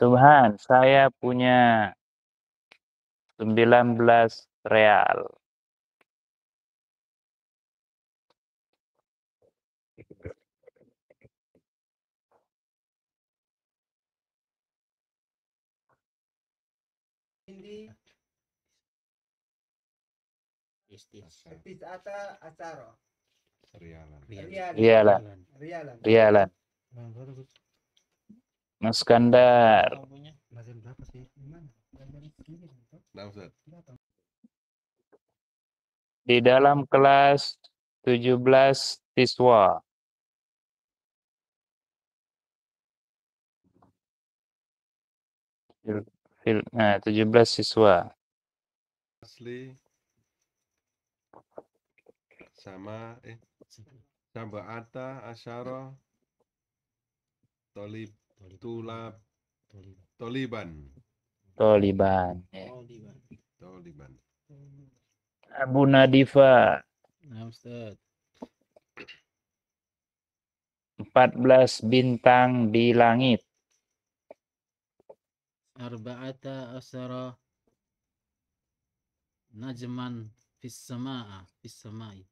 Subhan, saya punya 19 real. Hindi tis'ata asyara. Rialan. Rialan. Mas Kandar. Berapa sih? Di dalam kelas 17 siswa. Nah, 17 siswa. Asli sama Sab'ata asyara Toliban. Ya. Toliban. Abu Nadifa. Nah, Ustaz. 14 bintang di langit. Arba'ata asyara najman fis samai.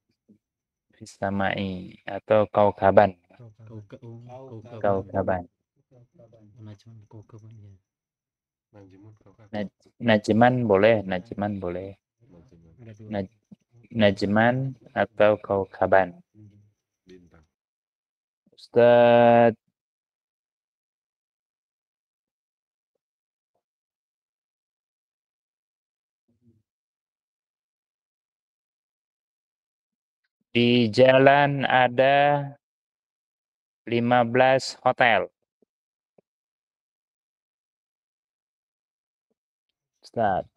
Fisamai atau kaukaban. Kaukaban. Najman kaukaban ya. Najman boleh, najman boleh. Najman atau kaukaban. Bintang. Ustaz. Di jalan ada 15 hotel. Ustaz.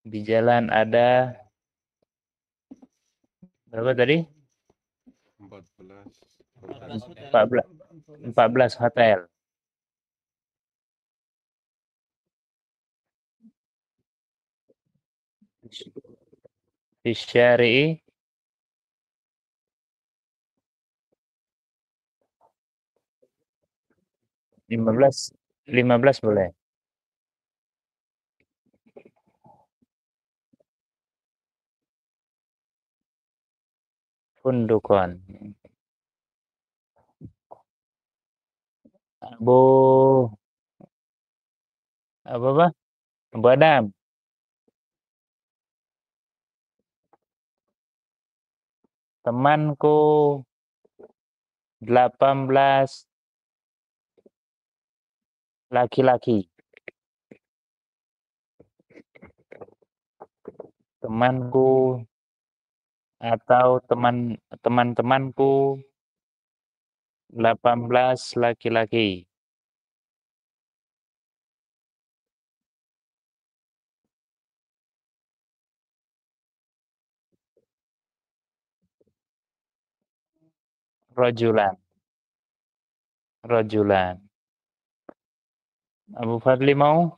Di jalan ada berapa tadi? 14 hotel. Di Syari'i 15 boleh. Fundukon. Apa? Abu Adam. Temanku 18 laki-laki. Temanku atau teman-temanku 18 laki-laki. Rojulan. Abu Fadli mau?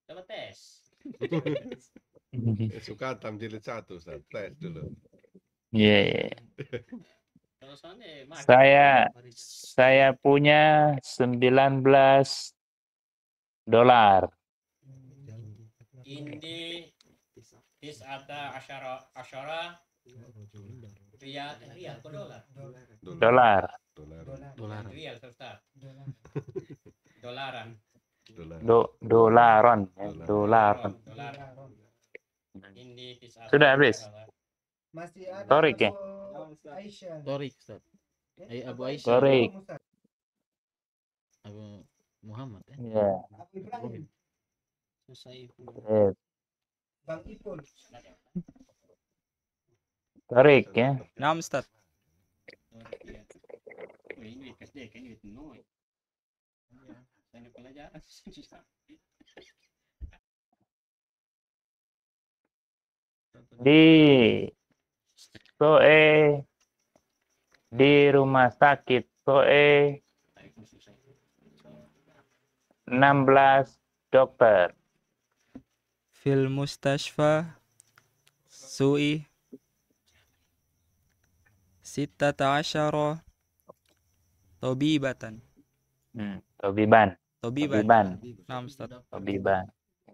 Coba tes. Suka jilid 1, Ustaz. Tes dulu. Yeah. Kalau soalnya Saya punya 19 dolar. Indi tis'ata asyara riyal ke dolar? Dolar. Riyal Ustaz. Dolaran. Dolaron. Indi tis'ata. Sudah habis. Masih ada Torik ya? Aisyah. Torik, Ustaz. Abu Aisyah. Torik. Abu Muhammad ya. Ya. Abu Ibrahim. Bang Ipul. Torik ya. Nah, Ustaz. Ini SD kan itu noy. Saya pelajaran. Di rumah sakit Soe 16 dokter. Fil mustashfa Su'i Sittata asyara Tabibatan. Tabiban. Tobiban. Tabiban. Naam, Ustaz. Tabiban.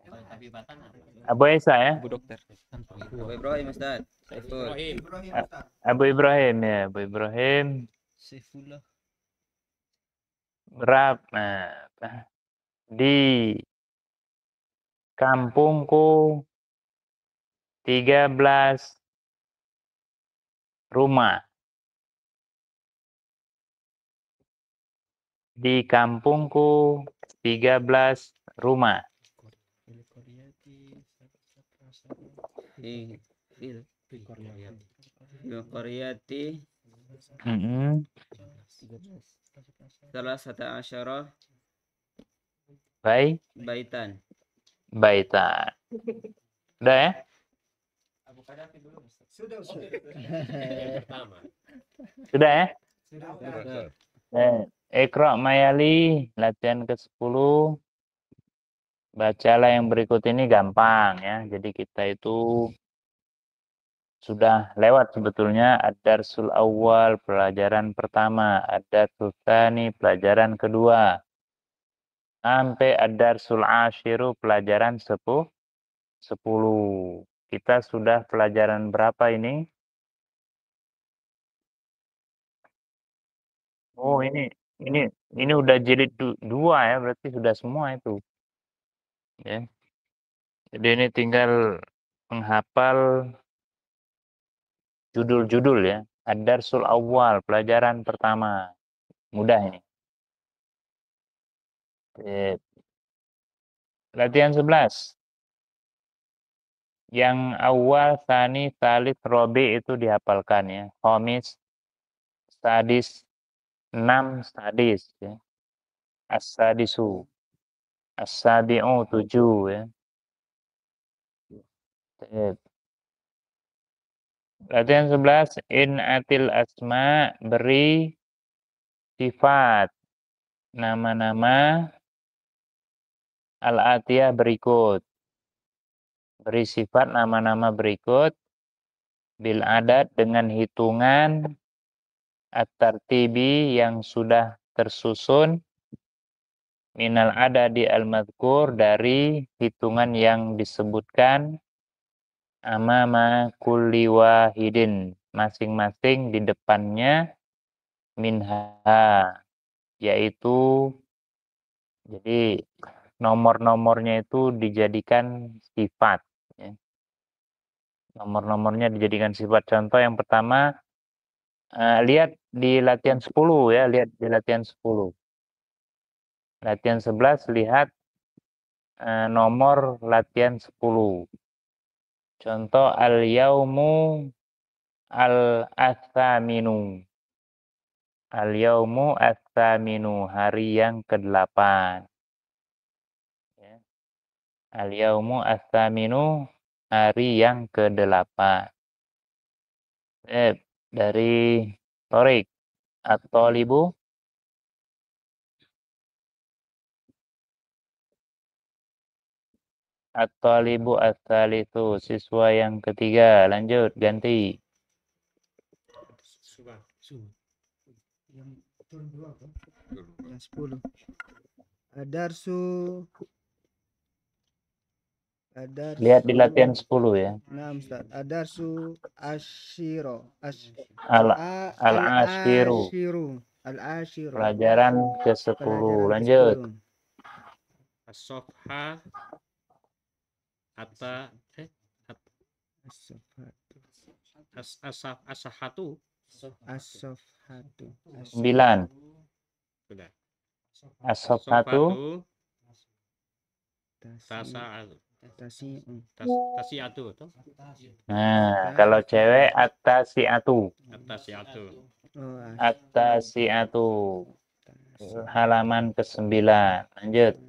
Kalau tapi batan apa? Abu Isa ya? Abu dokter. Abu Ibrahim Ustaz. Saiful. Ibrahim Ah. Ustaz. Abu Ibrahim ya, Abu Ibrahim. Saifullah. Berapa? Di kampungku 13 rumah. Di kampungku 13 rumah. Fil qaryati Mm-mm. salah satu asyarah Baitan. baitan. Udah ya? Sudah Ustaz. Sudah ya? Sudah Ustaz. Ustaz. Iqra Mayali, latihan ke-10. Bacalah yang berikut ini gampang ya. Jadi kita itu sudah lewat sebetulnya ad-darsul awal, pelajaran pertama, ad-darsul tsani, pelajaran kedua. Sampai ad-darsul ashiru, pelajaran 10. Kita sudah pelajaran berapa ini? Oh, ini udah jilid 2 ya, berarti sudah semua itu. Ya. Jadi ini tinggal menghafal judul-judul ya. Ad-darsul awal, pelajaran pertama. Mudah ini. Latihan 11. Yang awal, tsani, tsalits, rabi' itu dihafalkan ya. Khamis, sadis, 6 sadis ya. As-sadisu. As-sabi'u 7 ya. Latihan 11. In atil asma, beri sifat nama-nama al-atiyah berikut. Beri sifat nama-nama berikut bil adat dengan hitungan at-tartibi yang sudah tersusun minal adadi al-madhkur dari hitungan yang disebutkan amama kulli wahidin, masing-masing di depannya minha, yaitu jadi nomor-nomornya itu dijadikan sifat ya. Nomor-nomornya dijadikan sifat. Contoh yang pertama, lihat di latihan 10 ya, lihat di latihan 10. Latihan 11 lihat nomor latihan 10. Contoh al-yaumu al-atsaminu. Al-yaumu atsaminu, hari yang ke-8. Ya. Al-yaumu atsaminu, hari yang ke-8. Dari Torik. At-talibu. At-talibu at-talitsu, siswa yang ketiga. Lanjut, ganti. Yang turun 2 apa? Yang 10. Ad-darsu. Lihat di latihan 10 ya. Nah, Ustaz. Ad-darsu asyiro. Al-ashiru. Al-ashiru. Pelajaran ke-10. Pelajaran Lanjut. ke-10. As-sofha Hatta As-safhatu As-safhatu. 9. sudah. As-safhatu Tasiatu toh? Nah, kalau cewek at-tasi'atu. Oh, At-tasi'atu. Halaman ke-9. Lanjut.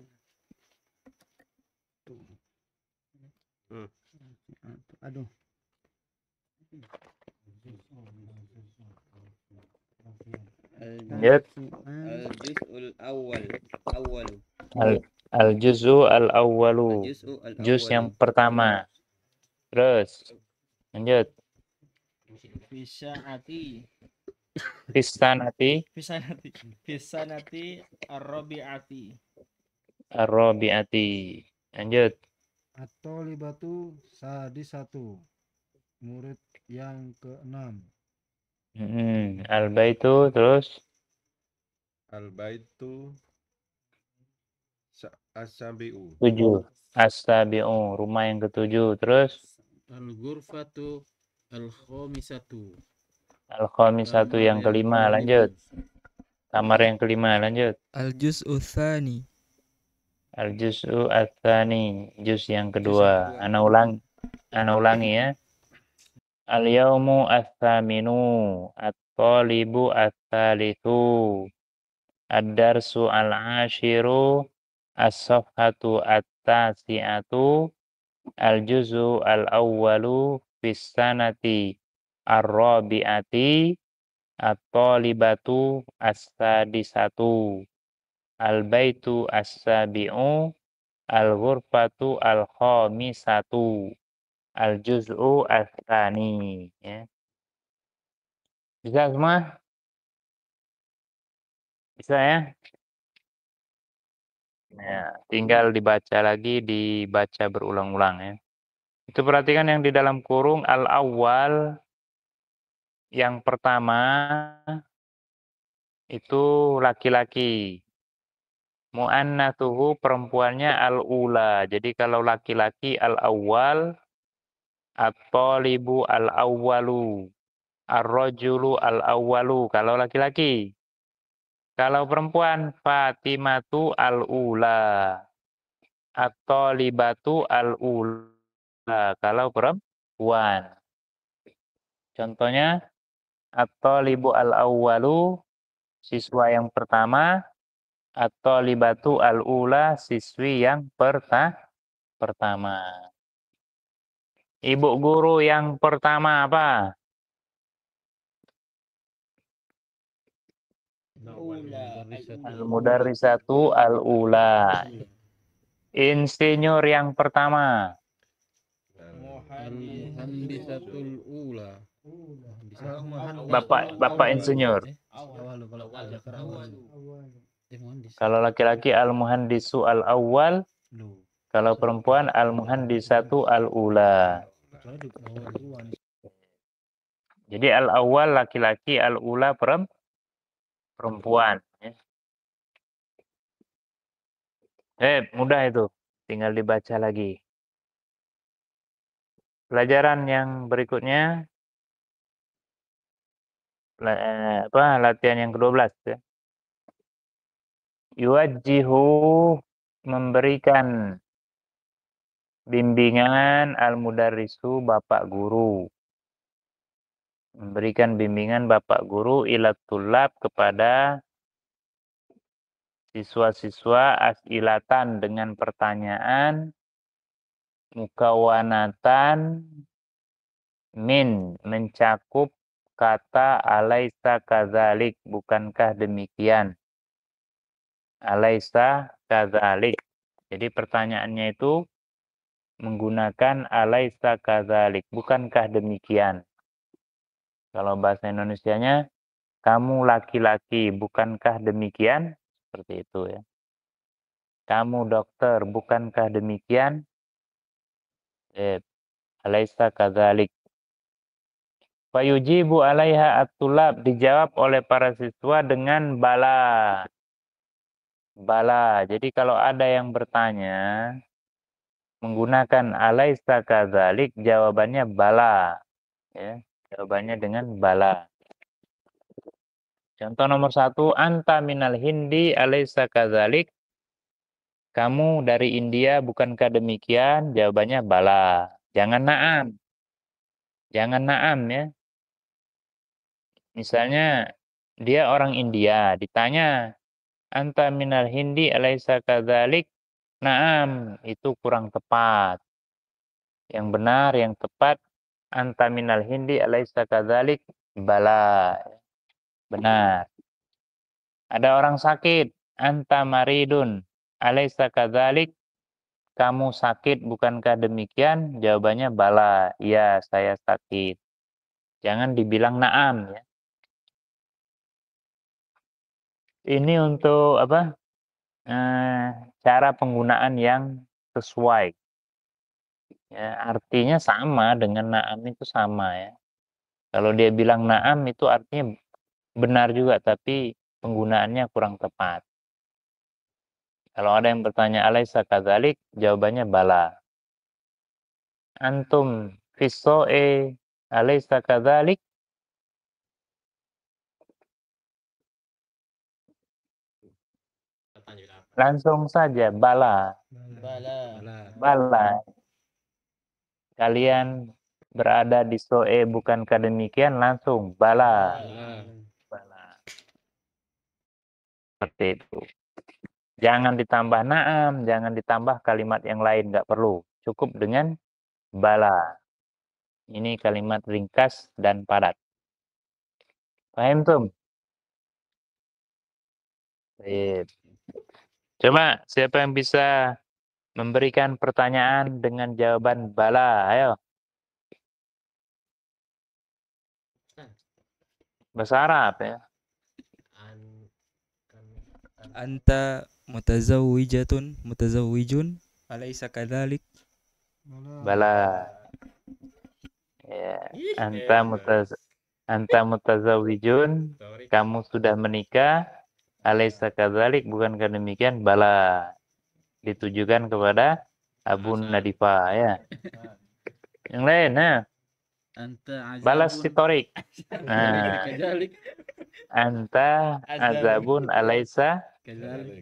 aduh. Lanjut. Al-juz'ul awwal. Al-juz'u al-awwalu. Al-juz'u al-awwal. Juz yang pertama. Terus. Lanjut. Fisanati Fisanati ar-rabi'ati ar-rabi'ati. Lanjut. At-thalibatu sadisatu. Murid yang ke-6. Al-baitu terus Al-baitu as-sabi'u. 7. As-sabi'u, rumah yang ke-7. Terus Al-ghurfatu al-khamisatu. al-khamisatu yang kelima. Lanjut. Kamar yang kelima. Lanjut. Al-juz'u tsani. Al-juz'u ats-tsani, juz yang kedua. Ana ulangi ya. Al-yaumu ats-tsaminu, at-thalibu ats-tsalitsu, ad-darsu al-ashiru, as-safhatu at-tasi'atu, al-juz'u al-awwalu fis sanati ar-rabi'ati, at-talibatu as-sadisatu, al-baitu as-sabi'u, al-ghurfatu al-khamisatu, al-juz'u ats-tsani. Ya. Bisa semua? Bisa ya? Ya, tinggal dibaca lagi, dibaca berulang-ulang ya. Itu perhatikan yang di dalam kurung al-awwal, yang pertama itu laki-laki. Mu'annatsuhu, perempuannya al-ula. Jadi kalau laki-laki al-awwal, at-thalibu al-awwalu, ar-rajulu al-awwalu kalau laki-laki. Kalau perempuan, Fatimatu al-ula, at-thalibatu al-ula kalau perempuan. Contohnya, at-thalibu al-awwalu, siswa yang pertama, at-thalibatu al-ula, siswi yang pertama. Ibu guru yang pertama apa? Al-mudarrisatu al-ula. Insinyur yang pertama. Al-muhandisatul ula. Bapak insinyur. Kalau laki-laki al-muhandisu al-awwal, kalau perempuan al-muhandisatu al-ula. Jadi al-awwal laki-laki, al-ula perempuan. Mudah itu. Tinggal dibaca lagi. Pelajaran yang berikutnya, latihan yang ke-12 ya. Yuwajjihu, memberikan bimbingan al-mudarrisu, bapak guru. Memberikan bimbingan bapak guru ilat tulab kepada siswa-siswa as'ilatan dengan pertanyaan mukawanatan min, mencakup kata alaisa kadzalik, bukankah demikian. Alaisa kadzalik. Jadi pertanyaannya itu menggunakan alaisa kadzalik, bukankah demikian. Kalau bahasa Indonesianya, kamu laki-laki, bukankah demikian? Seperti itu ya. Kamu dokter, bukankah demikian? Alaisa kadzalik. Fayujibu alaiha at-tulab, dijawab oleh para siswa dengan bala. Bala. Jadi kalau ada yang bertanya menggunakan alaisa kadzalik, jawabannya bala. Ya, jawabannya dengan bala. Contoh nomor 1, anta minal hindi alaisa kadzalik. Kamu dari India, bukankah demikian? Jawabannya bala. Jangan na'am. Jangan na'am ya. Misalnya dia orang India, ditanya anta minal hindi alaisa kadzalik? Na'am, itu kurang tepat. Yang benar, yang tepat, anta minal hindi alaisa kadzalik? Bala. Benar. Ada orang sakit, anta maridun alaisa kadzalik? Kamu sakit, bukankah demikian? Jawabannya bala. Iya, saya sakit. Jangan dibilang na'am ya. Ini untuk apa? cara penggunaan yang sesuai. Ya, artinya sama dengan na'am itu sama ya. Kalau dia bilang na'am itu artinya benar juga, tapi penggunaannya kurang tepat. Kalau ada yang bertanya alaisa kadzalik, jawabannya bala. Antum fissoe alaisa kadzalik? Langsung saja bala. Bala. Bala. Kalian berada di soe bukankah demikian? Langsung bala. Bala. Seperti itu. Jangan ditambah na'am, jangan ditambah kalimat yang lain, nggak perlu. Cukup dengan bala. Ini kalimat ringkas dan padat. Paham tum? Baik. Coba siapa yang bisa memberikan pertanyaan dengan jawaban bala? Ayo. Bahasa Arab ya. Anta mutazawwijun alaysa kadzalik? Bala. Ya. Anta mutazawwijun, kamu sudah menikah. Alaysa kadzalik, bukankah demikian? Bala. Ditujukan kepada Abu Nadifah ya. Yang lain nah. Balas si Torik. Nah. Anta azabun alaysa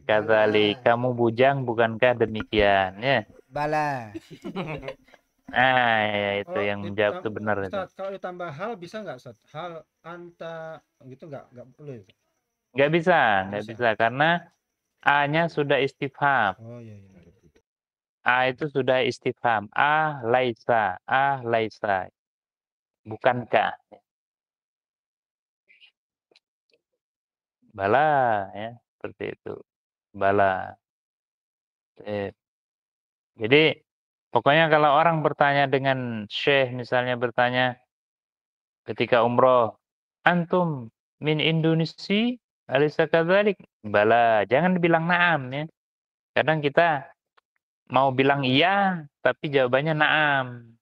kadzalik. Kamu bujang bukankah demikian ya? Bala. Ah, ya, itu yang menjawab itu benar itu. Ustaz, kalau ditambah hal bisa nggak, Ustaz? Hal anta gitu nggak boleh. Nggak bisa karena A-nya sudah istifham. Oh iya. A itu sudah istifham. A laisa. Bukankah. Bala ya, seperti itu. Bala. Jadi pokoknya kalau orang bertanya dengan syekh, misalnya bertanya ketika umroh, antum min Indonesia, alisa kadzalik? Bala, jangan dibilang na'am ya. Kadang kita mau bilang iya, tapi jawabannya na'am.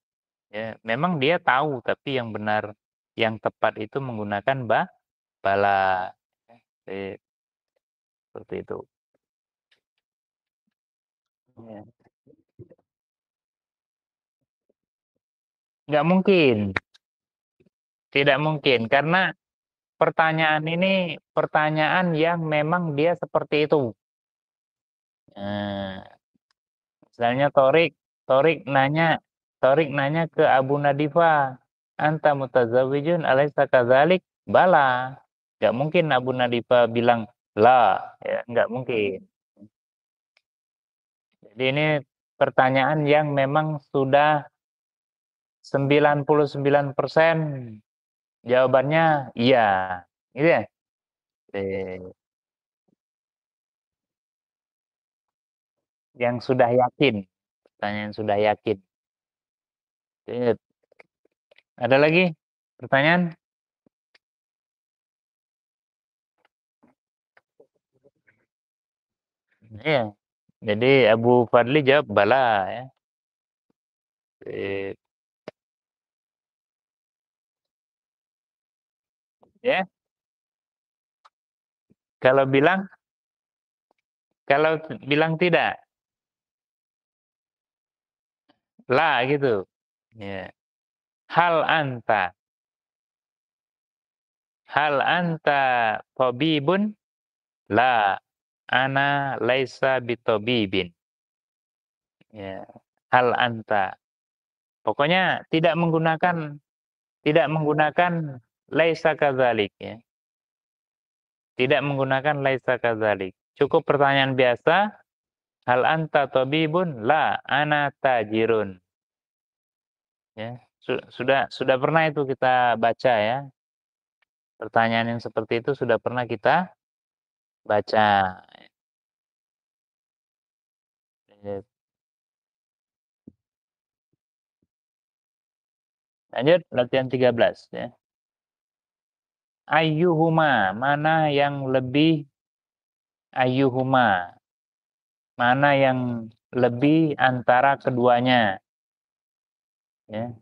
Ya, memang dia tahu, tapi yang benar, yang tepat itu menggunakan bala. Seperti itu. Ya. Nggak mungkin. Tidak mungkin, karena pertanyaan ini pertanyaan yang memang dia seperti itu. Nah, misalnya Torik nanya ke Abu Nadifah, anta mutazawwijun alaysa kadzalik? Bala. Nggak mungkin Abu Nadifah bilang la, ya nggak mungkin. Jadi ini pertanyaan yang memang sudah 99% jawabannya iya. Gitu ya? Yang sudah yakin. Pertanyaan sudah yakin. Ada lagi pertanyaan? Iya. Jadi Abu Fadli jawab bala ya. Ya. Kalau bilang tidak, la gitu. Ya. Hal anta tabibun? La, ana laisa bitabibin. Ya. Hal anta. Pokoknya tidak menggunakan laisa kadzalik ya. Tidak menggunakan laisa kadzalik. Cukup pertanyaan biasa. Hal anta tabibun? La, ana tajirun. Ya, sudah pernah itu kita baca ya. Pertanyaan yang seperti itu sudah pernah kita baca. Lanjut latihan 13 ya. Ayyuhuma, mana yang lebih ayyuhuma? mana yang lebih antara keduanya. Ya.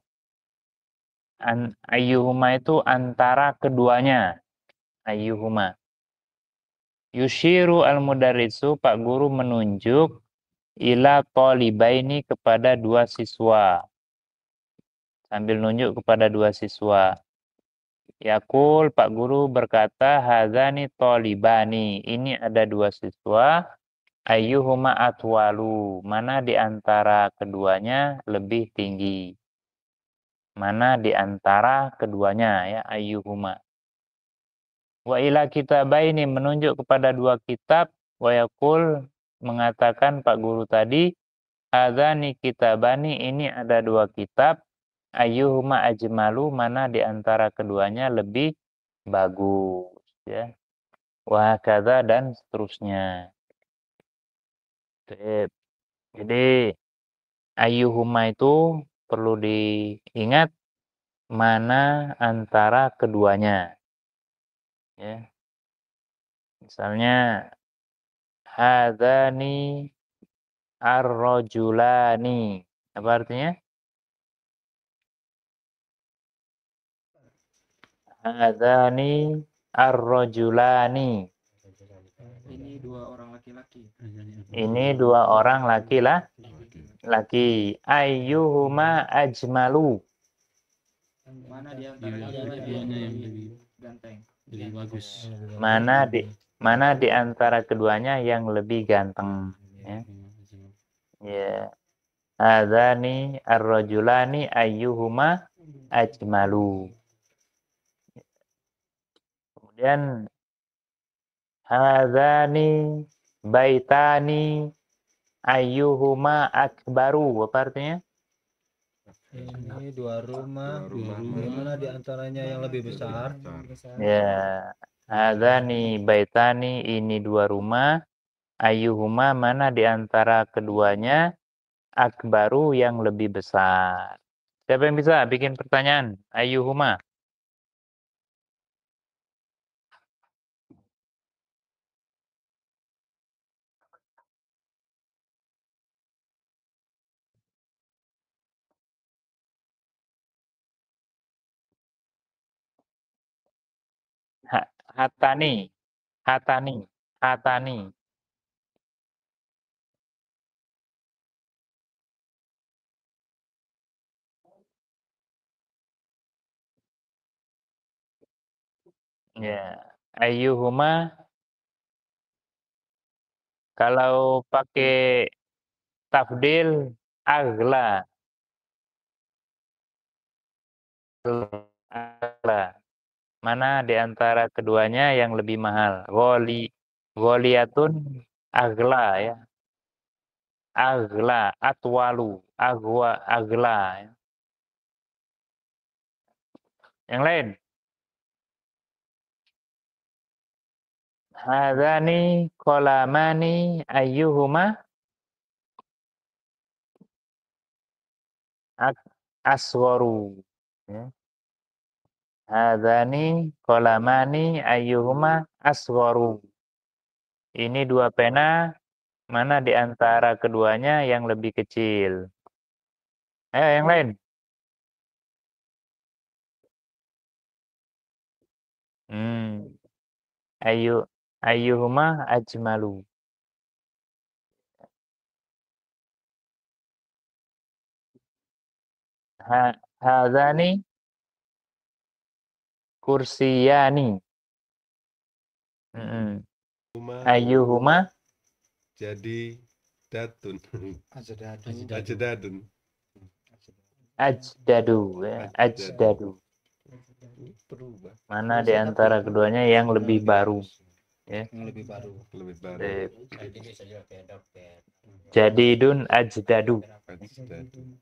Ayyuhuma itu antara keduanya. Ayyuhuma. Yushiru al-mudarrisu, Pak Guru menunjuk ila talibaini kepada dua siswa. Sambil nunjuk kepada dua siswa. Yakul, Pak Guru berkata, hadzani talibani. Ini ada dua siswa. Ayyuhuma atwalu. Mana di antara keduanya lebih tinggi? Mana di antara keduanya, ya, ayyuhuma. Wa ila kitabaini, menunjuk kepada dua kitab. Wa yakul, mengatakan Pak Guru tadi, hadzani kitabani, ini ada dua kitab. Ayyuhuma ajmalu, mana di antara keduanya lebih bagus, ya. Wa hakadha, dan seterusnya. Jadi ayyuhuma itu perlu diingat mana antara keduanya. Ya. Misalnya hadzani ar-rajulani. Apa artinya? Hadzani ar-rajulani. Ini dua orang laki-laki. Ini dua orang laki. Ayyuhuma ajmalu. Mana di antara Keduanya keduanya yang yang lebih ganteng? lebih bagus. Mana di antara keduanya yang lebih ganteng, ya. Ya. Hadzani ar-rajulani ayyuhuma ajmalu. Kemudian hadzani baitani ayyuhuma akbaru. Apa artinya? Ini dua rumah. Mana di antaranya yang lebih besar? Ya. Hadzani baitani, ini dua rumah. Ayyuhuma, mana di antara keduanya akbaru, yang lebih besar. Siapa yang bisa bikin pertanyaan? Ayyuhuma. Hatani. Ya. Ayyuhuma, kalau pakai tafdil, aghla. Mana di antara keduanya yang lebih mahal? Gholiyatun aghla, ya. Aghla, atwalu, aghla, ya. Yang lain? Hadzani qalamani ayyuhuma asgharu, ya. Hadzani qalamani ayyuhuma asgharu. Ini dua pena, mana di antara keduanya yang lebih kecil? Ayo yang lain. Ayyuhuma ajmalu. Hadzani kursiyani. Ayyuhuma jadi datun. Ajdadun. ajdadu, ya. Ajdadu. Mana di antara keduanya yang lebih baru? Ya. Yang lebih baru. Lebih baru. Jadidun ajdadu. Ajdadun.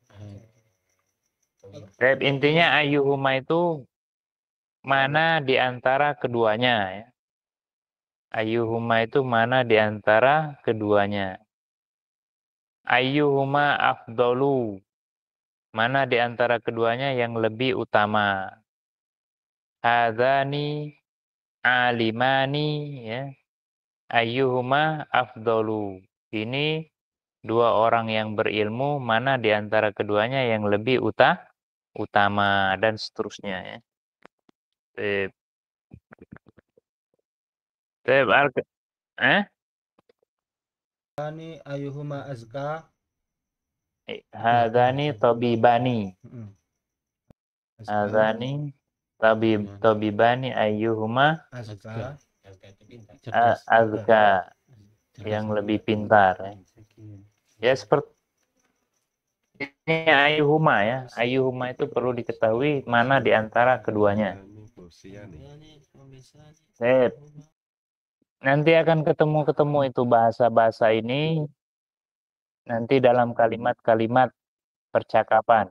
Intinya ayyuhuma itu mana di antara keduanya, ya. Ayyuhuma itu mana di antara keduanya. Ayyuhuma afdalu, mana di antara keduanya yang lebih utama. Hadzani alimani, ya. Ayyuhuma afdalu, ini dua orang yang berilmu, mana di antara keduanya yang lebih utama, dan seterusnya ya. Tep. Tep, Ini ayuhuma azka. Hadani tabibani. Azka. Hadani tabibani ayyuhuma Azka. azka, yang lebih pintar ya. Ya seperti ini ayyuhuma ya. Ayyuhuma itu perlu diketahui mana di antara keduanya. Sip. Nanti akan ketemu itu bahasa-bahasa ini nanti dalam kalimat-kalimat percakapan.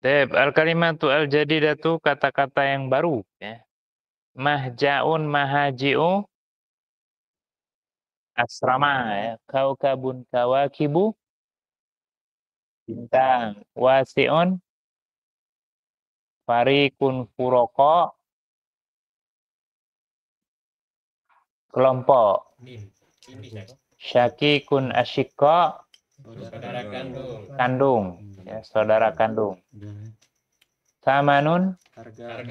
Sip. Al-kalimatu al-jadidatu, kata-kata yang baru ya. Mahja'un, mahaji'u, asrama ya. Kaukabun, kawakibu, bintang. Wasi'un, farikun, furoko, kelompok. Syakikun, asyikko, Saudara kandung. kandung ya, saudara kandung. Samanun, Harga.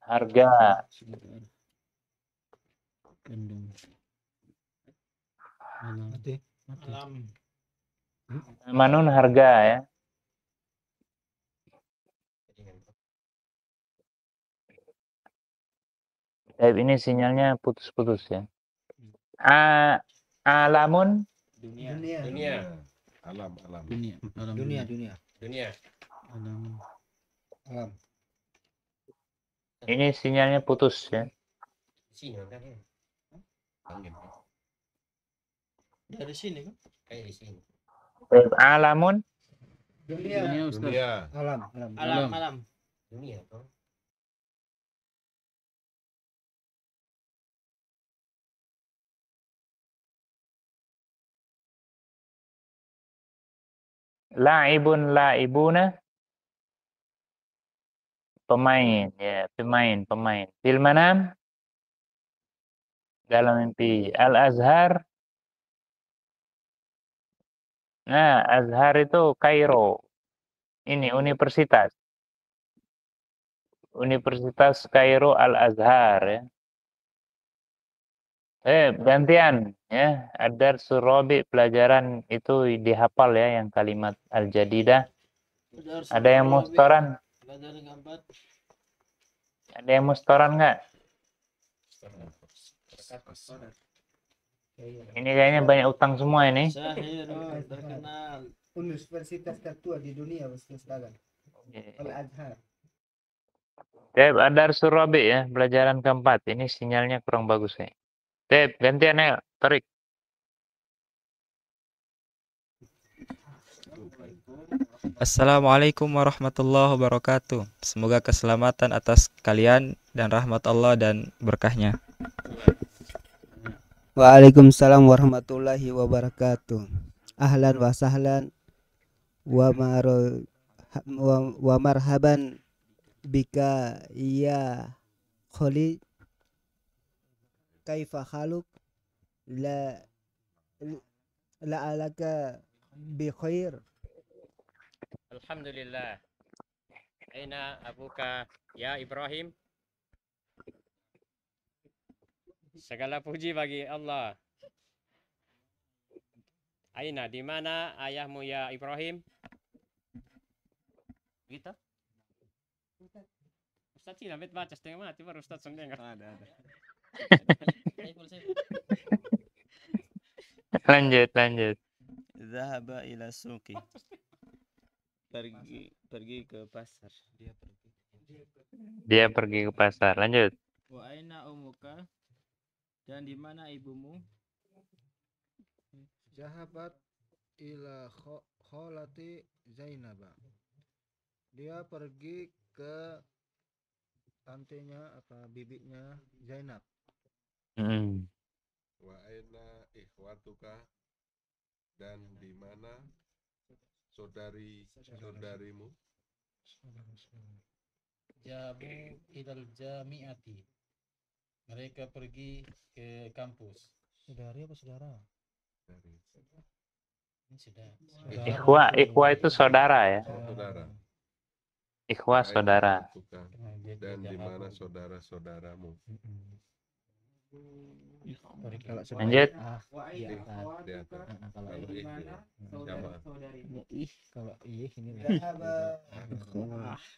harga. Kandung. Mati. Samanun, harga ya. Ini sinyalnya putus-putus ya. Alamun, Dunia. Alam. Dunia. Alam Dunia. Alam. ini sinyalnya putus ya. Sini kan? Dari sini kan? Kayak di sini. Alamun, Dunia Ustaz. Dunia. Alam. Dunia toh. laibun, laibuna, pemain ya, pemain. Fil manam, dalam mimpi. Al-Azhar, nah Azhar itu Kairo. Ini universitas. Universitas Kairo Al-Azhar ya. Gantian ya. Adar Surabi, pelajaran itu dihafal ya, yang kalimat al-jadidah. Ada yang mau setoran? Ada yang mau setoran nggak? Ini kayaknya banyak utang semua ini. Terkenal. Universitas tertua di dunia sekarang. Al-Azhar. Adar Surabi ya, pelajaran keempat. Ini sinyalnya kurang bagus ya. Gantian ya, tarik. Assalamualaikum warahmatullahi wabarakatuh. Semoga keselamatan atas kalian dan rahmat Allah dan berkahnya. Waalaikumsalam warahmatullahi wabarakatuh. Ahlan wa sahlan wa marhaban bika ya Khalid. Kaifa haluk? La'alaka bi khair. Alhamdulillah. Aina abuka ya Ibrahim? Segala puji bagi Allah. Aina, di mana ayahmu ya Ibrahim? Gitu? Ustaz sih namanya baca setengah mati baru Ustaz sendiri. Ada. Lanjut. Zahaba ila suqi. Pergi ke pasar. Dia pergi ke pasar. Lanjut. Wa aina umuka? Dan di mana ibumu? Zahabat ila kholati Zainaba. Dia pergi ke tantenya apa bibinya Zainab. Wa aina ikhwatuka, dan di mana saudarimu? Jabu ilal jami'ati. Mereka pergi ke kampus. Saudari apa saudara? Ini sudah. Ikhwa itu saudara ya. Saudara. Ikhwa saudara. Tukang. Dan di mana saudara-saudaramu? Kalau Lanjut. di atas. Di atas. Kalau Kalau ih, jamaah. kalau iya ini Kalau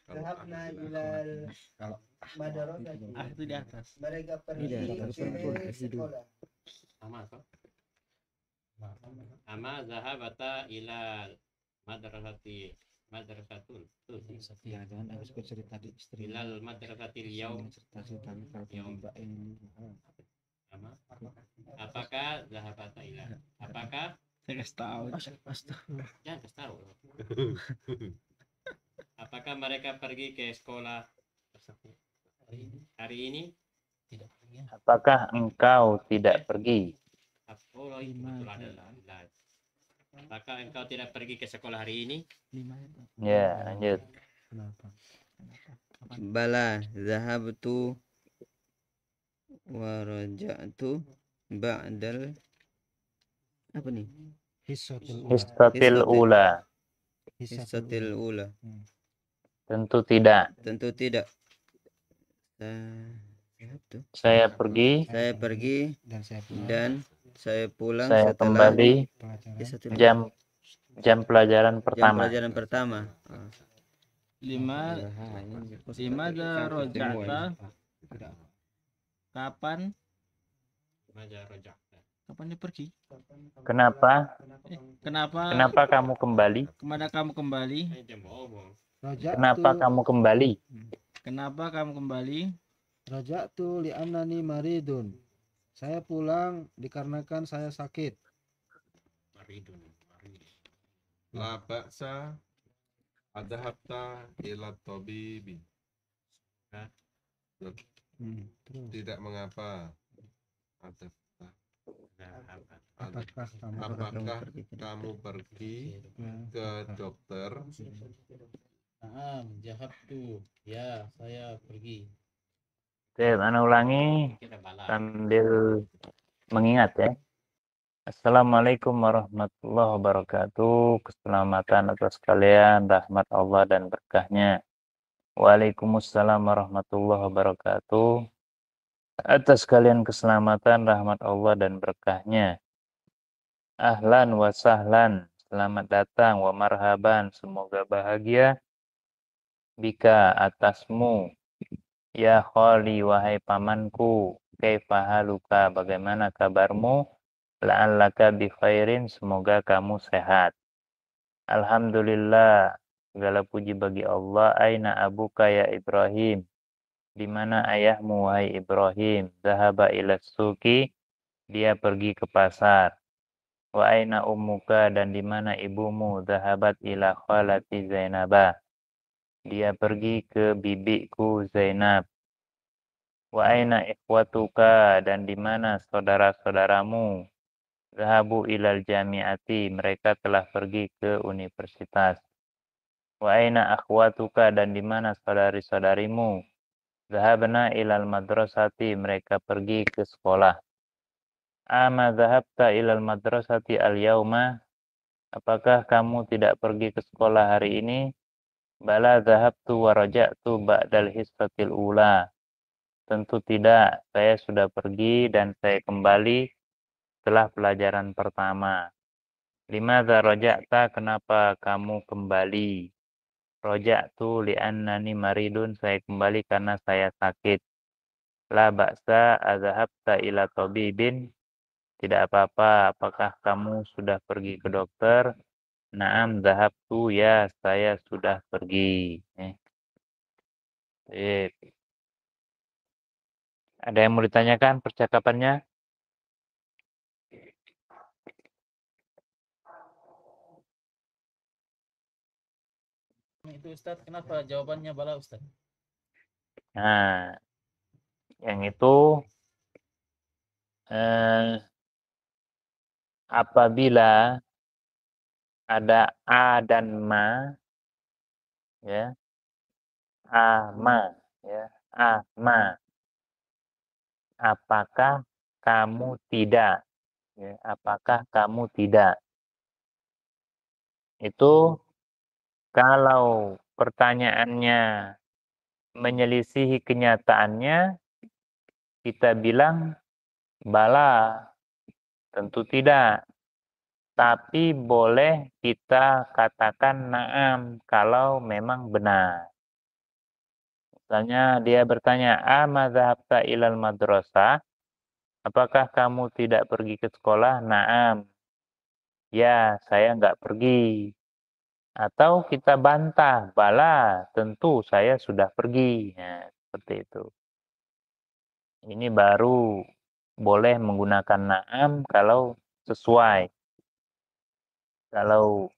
Zahabna ahli ilal kalau madrasati. Itu di atas. Mereka pergi Tidak, ke sekolah. Ama apa? Ama zahabata ila madrasatul. Tuh. ya jangan habis cerita di istri Ilal madrasatil yaum. cerita kalau tiba ini Ama. Apakah zahabata ila? Apakah? Saya kasih tahu. Jangan kasih tahu. Apakah mereka pergi ke sekolah hari ini? Tidak pergi. Apakah engkau tidak pergi? Oh, itu betul adalah. Apakah engkau tidak pergi ke sekolah hari ini? Ya, lanjut. kenapa Bala zahabtu wa raja'tu ba'dal apa nih? Histatil ula. Hissatil ula. Tentu tidak. Tentu tidak. Saya pergi Saya pergi dan saya pulang dan saya pulang saya setelah kembali pelajaran Hissatil jam pelajaran jam pertama. pelajaran pertama. Lima darajata. Kapan? Maja rojak. Kapan dia pergi? Kenapa? Kenapa kamu kembali? Kemana kamu kembali? Jangan bohong. Kenapa kamu kembali? Kenapa kamu kembali? Raja'tu li'annani maridun. Saya pulang dikarenakan saya sakit. Maridun. La ba'sa adhabta ila tabibi. Tidak mengapa. Apakah Apakah kamu pergi ke dokter? Jahabtu. Ya, saya pergi. Oke, Ana ulangi Kita balas. sambil mengingat ya. Assalamualaikum warahmatullahi wabarakatuh. Keselamatan atas kalian, rahmat Allah dan berkahnya. Waalaikumsalam warahmatullahi wabarakatuh. Atas kalian keselamatan, rahmat Allah dan berkahnya. Ahlan wa sahlan, selamat datang wa marhaban, semoga bahagia. Bika atasmu, ya khali wahai pamanku, kaifa haluka, bagaimana kabarmu? La'allaka bi khairin, semoga kamu sehat. Alhamdulillah, segala puji bagi Allah. Aina abuka ya Ibrahim, di mana ayahmu wahai Ibrahim? Zahaba ila suki, dia pergi ke pasar. Wa aina ummuka, dan di mana ibumu? Zahabat ila khalati Zainabah, dia pergi ke bibiku Zainab. Wa aina ikhwatuka, dan di mana saudara-saudaramu? Zahabu ilal jami'ati, mereka telah pergi ke universitas. Wa aina akhwatuka, dan di mana saudari-saudarimu? Zahabna ilal madrasati, mereka pergi ke sekolah. Ama zahabta ilal madrasati al-yauma, apakah kamu tidak pergi ke sekolah hari ini? Bala zahabtu wa raja'tu ba'dal hissatil ula. Tentu tidak, saya sudah pergi dan saya kembali setelah pelajaran pertama. Limadza raja'ta, kenapa kamu kembali? Raja'tu li'annani maridun, saya kembali karena saya sakit. La ba'sa adzahabta ila tabibin, tidak apa-apa, apakah kamu sudah pergi ke dokter? Naam zahabtu, ya saya sudah pergi. Ada yang mau ditanyakan percakapannya? Itu Ustaz, kenapa jawabannya bala Ustaz? Nah, yang itu apabila ada a dan ma, ya, ama, ya, ama, apakah kamu tidak? Ya, apakah kamu tidak? Itu kalau pertanyaannya menyelisihi kenyataannya, kita bilang bala, tentu tidak. Tapi boleh kita katakan na'am kalau memang benar. Misalnya dia bertanya, "Amadzahabta ilal madrasah?" Apakah kamu tidak pergi ke sekolah? Na'am. Ya, saya nggak pergi. Atau kita bantah, bala, tentu saya sudah pergi. Nah, seperti itu. Ini baru boleh menggunakan na'am kalau sesuai. Kalau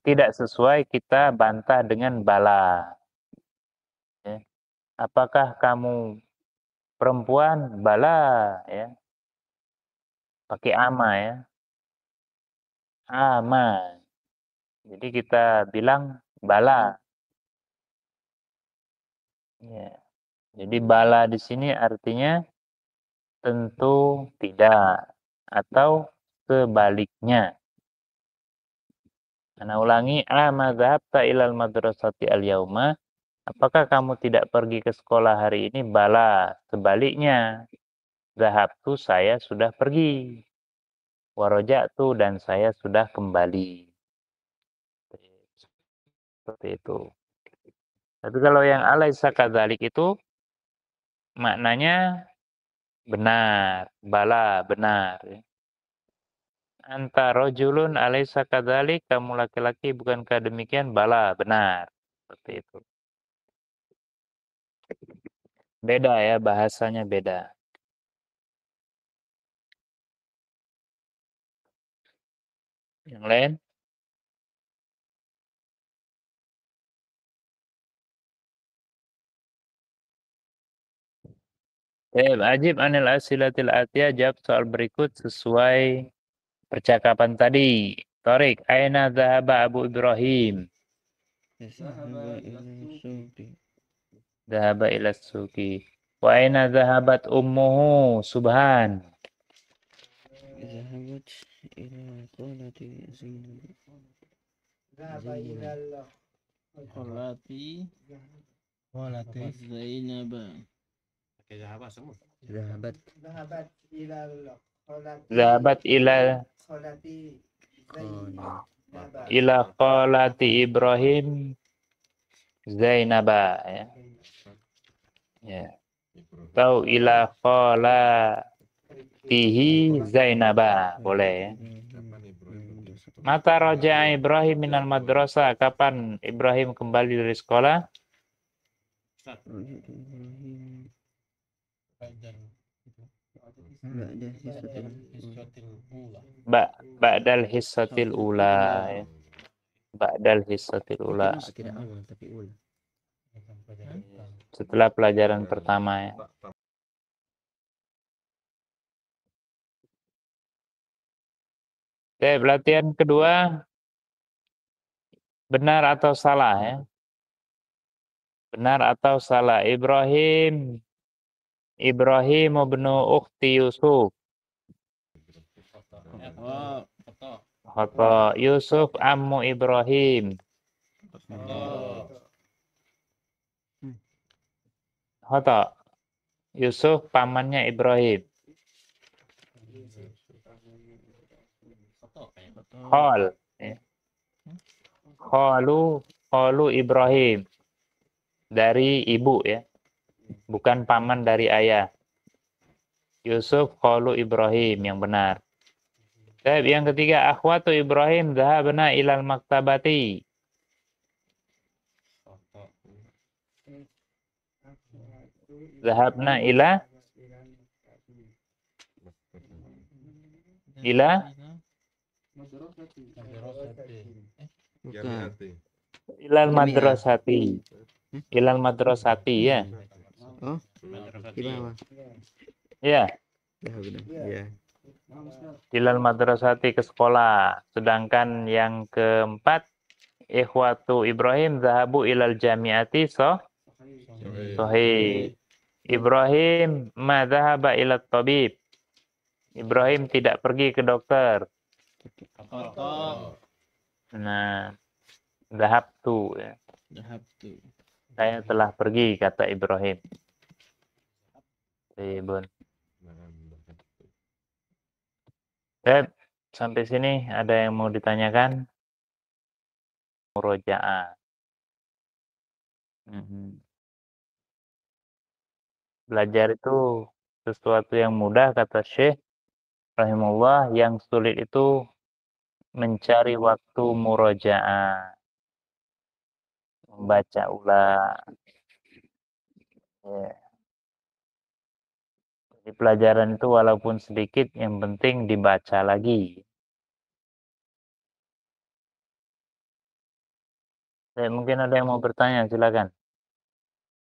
tidak sesuai, kita bantah dengan bala. Ya. Apakah kamu perempuan? Bala. Ya. Pakai ama ya. Ama. Jadi kita bilang bala. Ya. Jadi bala di sini artinya tentu tidak atau sebaliknya. Ana ulangi, amadzahabta ilal madrasati al-yauma? Apakah kamu tidak pergi ke sekolah hari ini? Bala. Sebaliknya, zahabtu, saya sudah pergi. Waraja'tu, dan saya sudah kembali. Seperti itu. Tapi kalau yang alaisa kadzalik itu maknanya benar, bala, benar. Anta rajulun alaisa kadzalik, kamu laki-laki bukankah demikian? Bala, benar. Seperti itu. Beda ya, bahasanya beda. Yang lain? Ajib anil asilatil atiyah, jawab soal berikut sesuai percakapan tadi. Torik, aina dhahaba Abu Ibrahim? Dhahaba ila suki. Wa aina dhahabat ummuhu? Subhan. Zahabat ila qalati Zainab. Dhahaba ilal Kholati Walati. Zainab. Pakai sahabat semua. Zahabat dhahabat ilal kholati Dhahabat ila kholati Zainab. ila qalati Ibrahim Zainaba ya. Ya. Atau ila qalatihi Zainaba boleh ya. Mata raja'a Ibrahim minal madrasah? Kapan Ibrahim kembali dari sekolah? Ba'dal hissatil ula ya. Ba'dal hissatil ula. tidak awal tapi ula. Setelah pelajaran pertama ya. Oke, latihan kedua. Benar atau salah ya? Benar atau salah? Ibrahim ibnu ukhti Yusuf. Oh, Khata. Yusuf ammu Ibrahim. Khata. Yusuf pamannya Ibrahim. Khal. Ya. Khalu Ibrahim. Dari ibu ya. Bukan paman dari ayah. Yusuf khalu Ibrahim yang benar. Baik, yang ketiga, akhwatu Ibrahim dhahabna ilal maktabati. Dhahabna ila ilal madrasati. Ilal madrasati ya. Oh, di bawah. Ya, Ya benar. Ya. ilal madrasati ke sekolah. Sedangkan yang keempat, ikhwatu Ibrahim zahabu ilal jamiati sahih. Ibrahim ma dhahaba ila tabib. Ibrahim tidak pergi ke dokter. Kotor. Nah, dhahabtu ya. Dhahabtu. Saya telah pergi, kata Ibrahim. Ibun. Sampai sini ada yang mau ditanyakan? Murojaah. Belajar itu sesuatu yang mudah, kata Syekh rahimahullah. Yang sulit itu mencari waktu murojaah, membaca ulang. Ya. Jadi pelajaran itu walaupun sedikit, yang penting dibaca lagi. Mungkin ada yang mau bertanya, silakan.